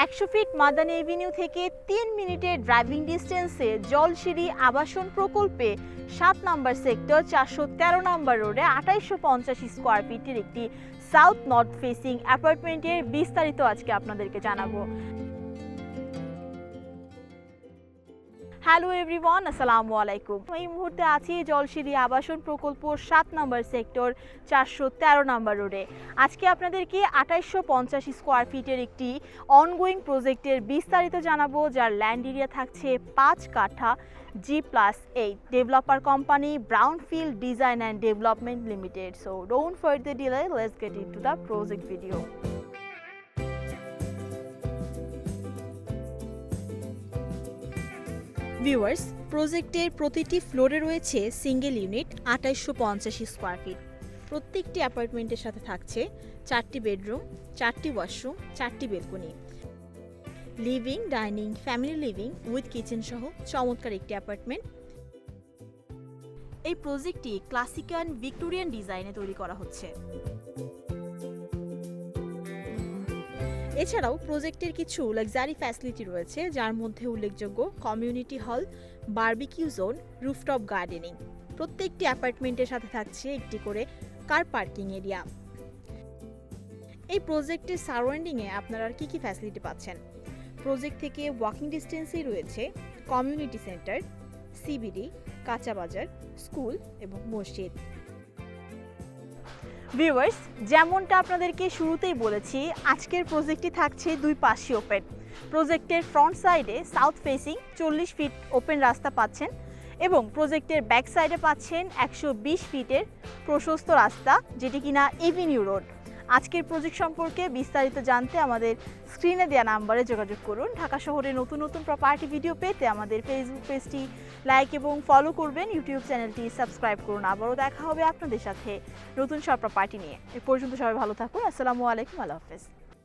100 fit Madani Avenue থেকে 3 মিনিটের driving ডিস্টেন্সে Jolshiri আবাসন প্রকল্পে 7 নম্বর সেক্টর 413 নম্বর রোডে 2850 স্কোয়ার ফিটের একটি সাউথ নর্থ ফেসিং অ্যাপার্টমেন্টের বিস্তারিত আজকে আপনাদেরকে জানাবো। হ্যালো এভরিওয়ান, আসসালামু আলাইকুম। এই মুহূর্তে আছি জলসিঁড়ি আবাসন প্রকল্প 7 নম্বর সেক্টর 413 নম্বর রোডে। আজকে আপনাদেরকে 2850 স্কোয়ার ফিটের একটি অনগোয়িং প্রজেক্টের বিস্তারিত জানাবো, যার ল্যান্ড এরিয়া থাকছে 5 কাঠা G+8। Developer company Brownfield design and development limited. So don't further delay, let's get into the project video. Viewers, প্রজেক্টের প্রতিটি ফ্লোরে রয়েছে সিঙ্গেল ইউনিট 2850 স্কোয়ার ফিট। প্রত্যেকটি অ্যাপার্টমেন্টের সাথে থাকছে 4টি বেডরুম, 4টি ওয়াশরুম, 4টি balcony, living, dining, family living with kitchen সহ চমৎকার একটি অ্যাপার্টমেন্ট। এই প্রজেক্টটি ক্লাসিক্যাল ভিক্টোরিয়ান ডিজাইনে তৈরি করা হচ্ছে। এছাড়াও প্রজেক্টের কিছু লাক্সারি ফ্যাসিলিটি রয়েছে, যার মধ্যে উল্লেখযোগ্য community hall, barbecue zone, rooftop gardening. প্রত্যেকটি অ্যাপার্টমেন্টের সাথে থাকছে একটি করে কার পার্কিং এরিয়া। এই প্রজেক্টের সারাউন্ডিংয়ে আপনারা কি কি ফ্যাসিলিটি পাচ্ছেন? প্রজেক্ট থেকে ওয়াকিং ডিস্টেন্সেই রয়েছে কমিউনিটি সেন্টার, সিবিডি, কাঁচা বাজার, স্কুল এবং মসজিদ। ভিউয়ার্স, যেমনটা আপনাদেরকে শুরুতেই বলেছি, আজকের প্রজেক্টটি থাকছে দুই পাশে ওপেন। প্রজেক্টের ফ্রন্ট সাইডে সাউথ ফেসিং 40 ফিট ওপেন রাস্তা পাচ্ছেন এবং প্রজেক্টের ব্যাক সাইডে পাচ্ছেন 120 ফিটের প্রশস্ত রাস্তা, যেটি কিনা এভিনিউ রোড। আজকের প্রজেক্ট সম্পর্কে বিস্তারিত জানতে আমাদের স্ক্রিনে দেওয়া নাম্বারে যোগাযোগ করুন। ঢাকা শহরে নতুন নতুন প্রপার্টি ভিডিও পেতে আমাদের ফেসবুক পেজটি লাইক এবং ফলো করবেন, ইউটিউব চ্যানেলটি সাবস্ক্রাইব করুন। আবারও দেখা হবে আপনাদের সাথে নতুন সব প্রপার্টি নিয়ে। এ পর্যন্ত সবাই ভালো থাকুন। আসসালামু আলাইকুম, আল্লাহ হাফেজ।